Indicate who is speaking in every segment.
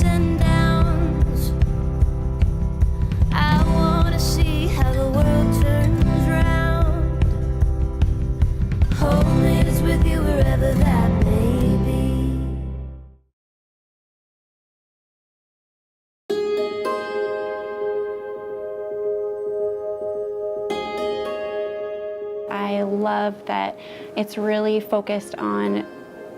Speaker 1: and downs. I wanna see how the world turns round. Home is with you wherever that may be.
Speaker 2: I love that it's really focused on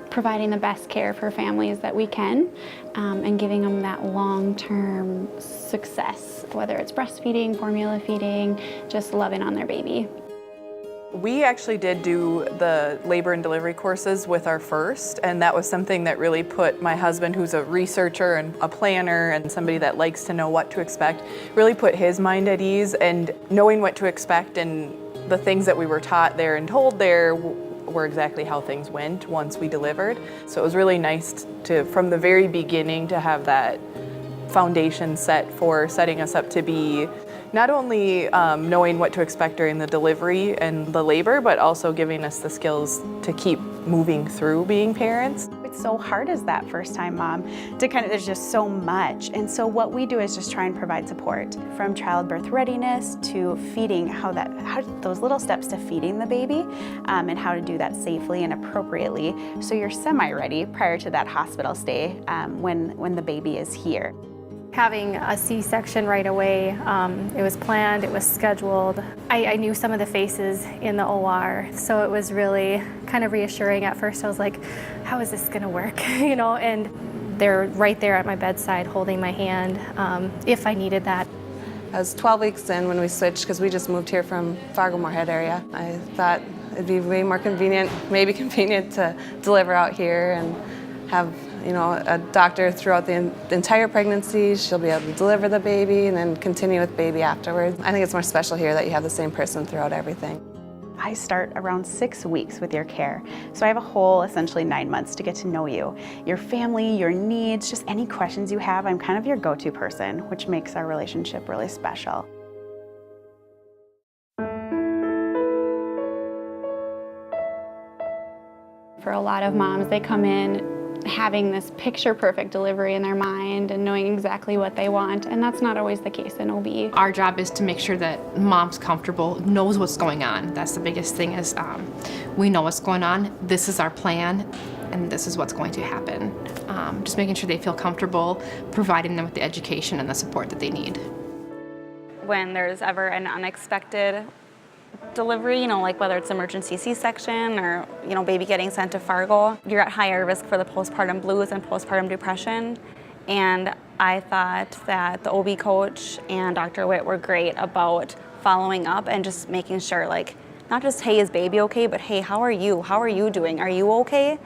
Speaker 2: providing the best care for families that we can, and giving them that long-term success, whether it's breastfeeding, formula feeding, just loving on their baby.
Speaker 3: We actually did do the labor and delivery courses with our first, and that was something that really put my husband, who's a researcher and a planner and somebody that likes to know what to expect, really put his mind at ease, and knowing what to expect and the things that we were taught there and told there were exactly how things went once we delivered. So it was really nice to, from the very beginning, to have that foundation set for setting us up to be not only knowing what to expect during the delivery and the labor, but also giving us the skills to keep moving through being parents.
Speaker 4: It's so hard as that first-time mom to there's just so much. And so what we do is just try and provide support from childbirth readiness to feeding, how those little steps to feeding the baby, and how to do that safely and appropriately so you're semi-ready prior to that hospital stay when the baby is here.
Speaker 5: Having a C-section right away, it was planned, it was scheduled. I knew some of the faces in the OR, so it was really kind of reassuring. At first I was like, how is this gonna work? You know, and they're right there at my bedside holding my hand if I needed that.
Speaker 6: I was 12 weeks in when we switched because we just moved here from Fargo-Moorhead area. I thought it'd be way more convenient, maybe convenient to deliver out here and have a doctor throughout the entire pregnancy. She'll be able to deliver the baby and then continue with baby afterwards. I think it's more special here that you have the same person throughout everything.
Speaker 4: I start around 6 weeks with your care. So I have a whole, essentially 9 months to get to know you, your family, your needs, just any questions you have. I'm kind of your go-to person, which makes our relationship really special.
Speaker 2: For a lot of moms, they come in having this picture-perfect delivery in their mind and knowing exactly what they want, and that's not always the case in OB.
Speaker 7: Our job is to make sure that mom's comfortable, knows what's going on. That's the biggest thing is we know what's going on, this is our plan, and this is what's going to happen. Just making sure they feel comfortable, providing them with the education and the support that they need.
Speaker 8: When there's ever an unexpected delivery, like whether it's emergency C-section or, baby getting sent to Fargo, you're at higher risk for the postpartum blues and postpartum depression. And I thought that the OB coach and Dr. Witt were great about following up and just making sure, not just, hey, is baby okay, but hey, how are you? How are you doing? Are you okay?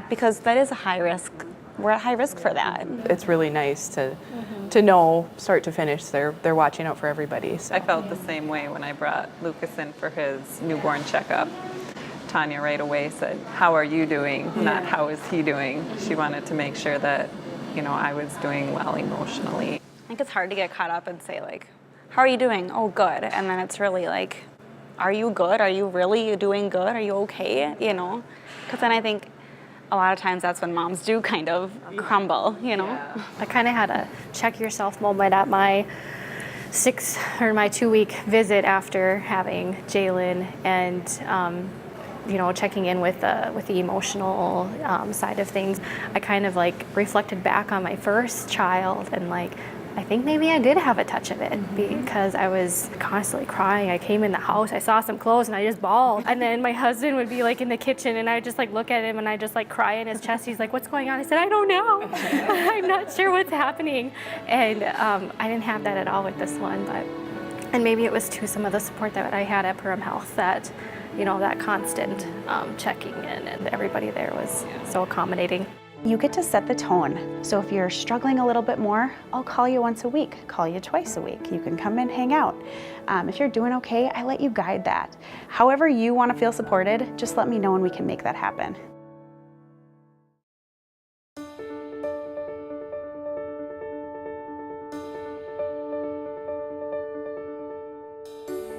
Speaker 8: Because that is a high risk. We're at high risk for that.
Speaker 3: It's really nice to know, start to finish, they're watching out for everybody. So.
Speaker 9: I felt the same way when I brought Lucas in for his newborn checkup. Tanya right away said, how are you doing? Not how is he doing? She wanted to make sure that, I was doing well emotionally.
Speaker 8: I think it's hard to get caught up and say, how are you doing? Oh, good. And then it's really are you good? Are you really doing good? Are you okay? Because then I think a lot of times that's when moms do kind of crumble,
Speaker 5: Yeah. I kind of had a check yourself moment at my 2-week visit after having Jalen, and checking in with the emotional side of things. I kind of reflected back on my first child and I think maybe I did have a touch of it because I was constantly crying. I came in the house, I saw some clothes and I just bawled. And then my husband would be in the kitchen and I would just look at him and I just cry in his chest. He's like, what's going on? I said, I don't know. I'm not sure what's happening. And I didn't have that at all with this one. And maybe it was too some of the support that I had at Perham Health that, that constant checking in, and everybody there was so accommodating.
Speaker 4: You get to set the tone. So if you're struggling a little bit more, I'll call you once a week, call you twice a week. You can come and hang out. If you're doing okay, I let you guide that. However you want to feel supported, just let me know and we can make that happen.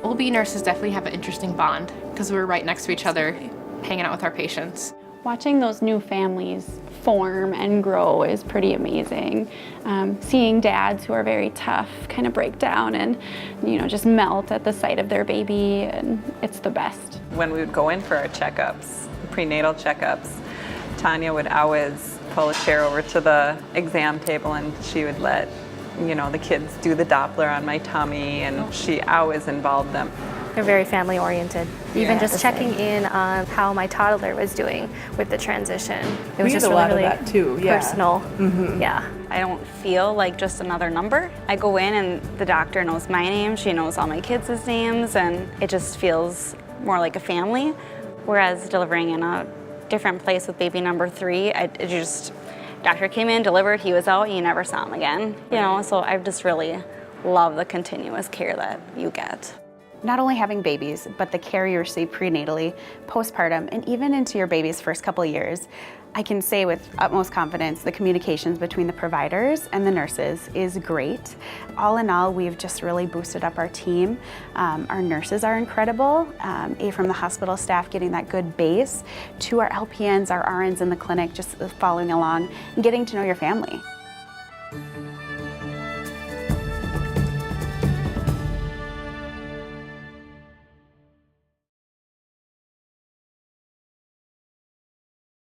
Speaker 7: OB nurses definitely have an interesting bond because we're right next to each other, hanging out with our patients.
Speaker 2: Watching those new families form and grow is pretty amazing. Seeing dads who are very tough kind of break down and, you know, just melt at the sight of their baby, and it's the best.
Speaker 9: When we would go in for our checkups, prenatal checkups, Tanya would always pull a chair over to the exam table and she would let, you know, the kids do the Doppler on my tummy, and she always involved them.
Speaker 5: They're very family oriented. Even just checking in on how my toddler was doing with the transition. It was just really
Speaker 3: that too. Yeah.
Speaker 5: personal. Yeah.
Speaker 8: I don't feel like just another number. I go in and the doctor knows my name, she knows all my kids' names, and it just feels more like a family. Whereas delivering in a different place with baby number 3, doctor came in, delivered, he was out, you never saw him again. You know, so I just really love the continuous care that you get.
Speaker 4: Not only having babies, but the care you receive prenatally, postpartum, and even into your baby's first couple of years, I can say with utmost confidence the communications between the providers and the nurses is great. All in all, we've just really boosted up our team. Our nurses are incredible, from the hospital staff getting that good base, to our LPNs, our RNs in the clinic, just following along and getting to know your family.